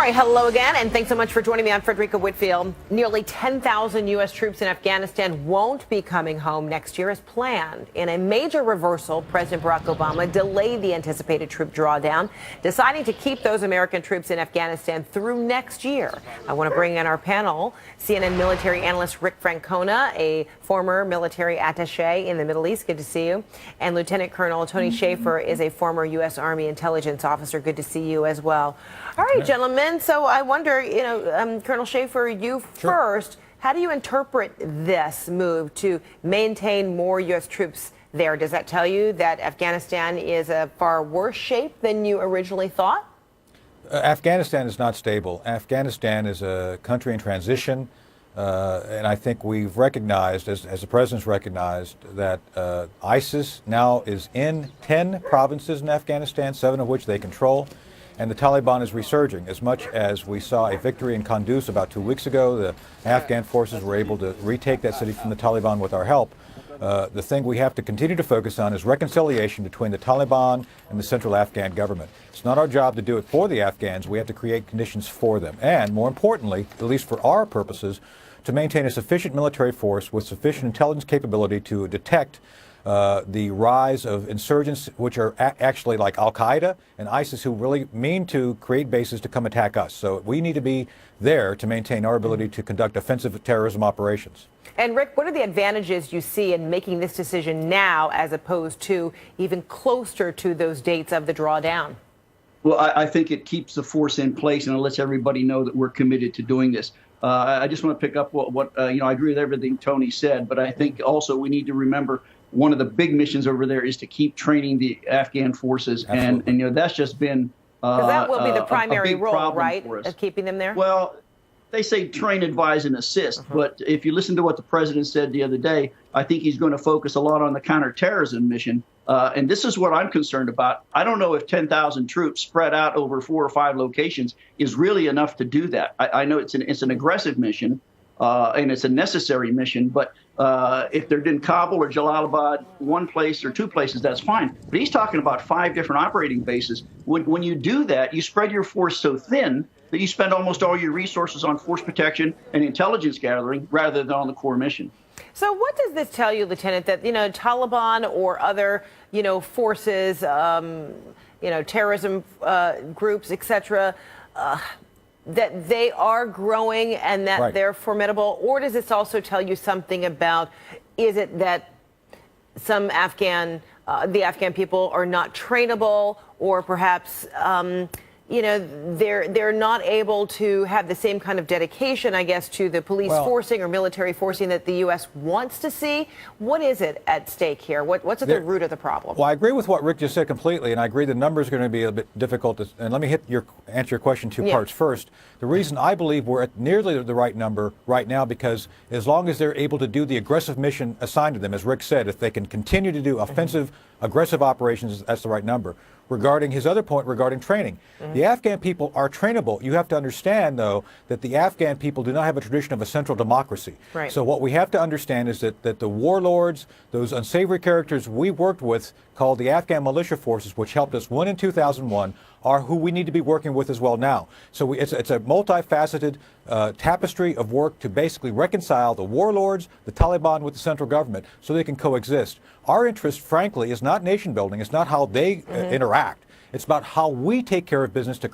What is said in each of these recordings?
right, hello again, and thanks so much for joining me. I'm Frederica Whitfield. Nearly 10,000 U.S. troops in Afghanistan won't be coming home next year as planned. In a major reversal, President Barack Obama delayed the anticipated troop drawdown, deciding to keep those American troops in Afghanistan through next year. I want to bring in our panel, CNN military analyst Rick Francona, a former military attaché in the Middle East. Good to see you. And Lieutenant Colonel Tony Shaffer is a former U.S. Army intelligence officer. Good to see you as well. All right, gentlemen. So I wonder, Colonel Shaffer, you first, how do you interpret this move to maintain more U.S. troops there? Does that tell you that Afghanistan is a far worse shape than you originally thought? Afghanistan is not stable. Afghanistan is a country in transition, and I think we've recognized, as the president's recognized, that ISIS now is in 10 provinces in Afghanistan, 7 of which they control. And the Taliban is resurging. As much as we saw a victory in Kunduz about 2 weeks ago, the Afghan forces were able to retake that city from the Taliban with our help. The thing we have to continue to focus on is reconciliation between the Taliban and the central Afghan government. It's not our job to do it for the Afghans. We have to create conditions for them. And more importantly, at least for our purposes, to maintain a sufficient military force with sufficient intelligence capability to detect the rise of insurgents, which are actually like Al-Qaeda and ISIS, who really mean to create bases to come attack us. So we need to be there to maintain our ability to conduct offensive terrorism operations. And Rick, what are the advantages you see in making this decision now as opposed to even closer to those dates of the drawdown? Well, I think it keeps the force in place and it lets everybody know that we're committed to doing this. I just want to pick up what I agree with everything Tony said, but I think also we need to remember one of the big missions over there is to keep training the Afghan forces. And that's just been that will be the primary role, right, of keeping them there? Well, they say train, advise, and assist. But if you listen to what the president said the other day, I think he's going to focus a lot on the counterterrorism mission. And this is what I'm concerned about. I don't know if 10,000 troops spread out over 4 or 5 locations is really enough to do that. I know it's an aggressive mission. And it's a necessary mission, but if they're in Kabul or Jalalabad, one place or 2 places, that's fine. But he's talking about 5 different operating bases. When you do that, you spread your force so thin that you spend almost all your resources on force protection and intelligence gathering rather than on the core mission. So what does this tell you, Lieutenant, that, Taliban or other, forces, terrorism groups, et cetera, that they are growing and that they're formidable? Or does this also tell you something about, is it that some the Afghan people are not trainable, or perhaps, they're not able to have the same kind of dedication, I guess, to the police forcing or military forcing that the U.S. wants to see? What is it at stake here? What's at the root of the problem? Well, I agree with what Rick just said completely, and I agree the numbers are going to be a bit difficult. And let me answer your question 2 parts. First, the reason I believe we're at nearly the right number right now, because as long as they're able to do the aggressive mission assigned to them, as Rick said, if they can continue to do offensive, aggressive operations, that's the right number. Regarding his other point regarding training, the Afghan people are trainable. You have to understand, though, that the Afghan people do not have a tradition of a central democracy. Right. So what we have to understand is that the warlords, those unsavory characters we worked with, called the Afghan militia forces, which helped us win in 2001, are who we need to be working with as well now. So it's a multifaceted tapestry of work to basically reconcile the warlords, the Taliban with the central government so they can coexist. Our interest, frankly, is not nation building. It's not how they interact. It's about how we take care of business to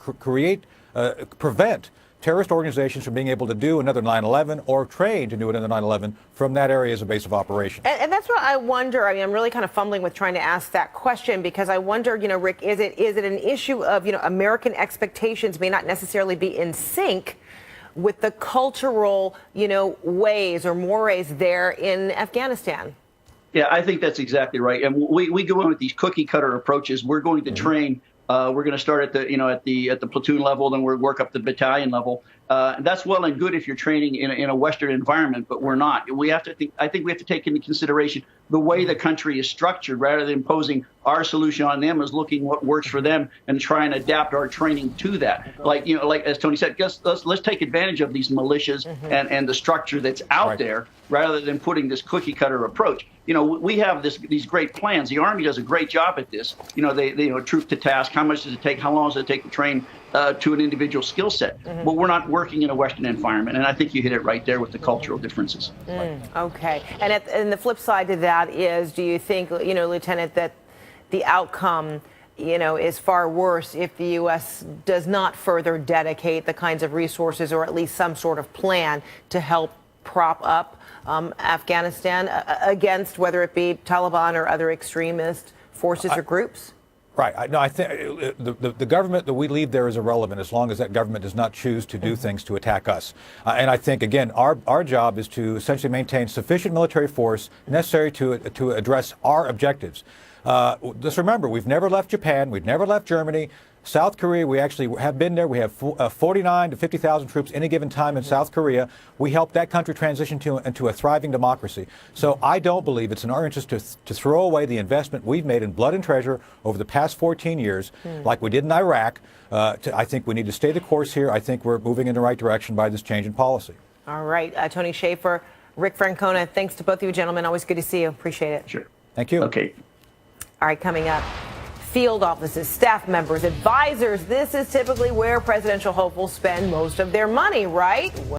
prevent terrorist organizations from being able to do another 9/11 or train to do another 9/11 from that area as a base of operations. And that's what I wonder. I mean, I'm really kind of fumbling with trying to ask that question, because I wonder, Rick, is it an issue of, American expectations may not necessarily be in sync with the cultural, ways or mores there in Afghanistan? Yeah, I think that's exactly right. And we go in with these cookie cutter approaches. We're going to train. We're going to start at the platoon level, then we'll work up the battalion level. That's well and good if you're training in a Western environment, but we're not. I think we have to take into consideration the way the country is structured, rather than imposing our solution on them, as looking what works for them and try and adapt our training to that. Like as Tony said, let's take advantage of these militias and the structure that's out there, rather than putting this cookie cutter approach. We have these great plans. The Army does a great job at this. They troop to task. How much does it take? How long does it take to train to an individual skill set? But we're not working in a Western environment, and I think you hit it right there with the cultural differences. Okay, and the flip side to that is, do you think, Lieutenant, that the outcome, is far worse if the U.S. does not further dedicate the kinds of resources or at least some sort of plan to help prop up Afghanistan against whether it be Taliban or other extremist forces or groups? Right. I think the government that we leave there is irrelevant as long as that government does not choose to do things to attack us. And I think, again, our job is to essentially maintain sufficient military force necessary to address our objectives. Just remember, we've never left Japan. We've never left Germany. South Korea, we actually have been there. We have 49 to 50,000 troops any given time in South Korea. We helped that country transition into a thriving democracy. So I don't believe it's in our interest to throw away the investment we've made in blood and treasure over the past 14 years, like we did in Iraq. I think we need to stay the course here. I think we're moving in the right direction by this change in policy. All right. Tony Shaffer, Rick Francona, thanks to both of you gentlemen. Always good to see you. Appreciate it. Sure. Thank you. Okay. All right, coming up, field offices, staff members, advisors. This is typically where presidential hopefuls spend most of their money, right?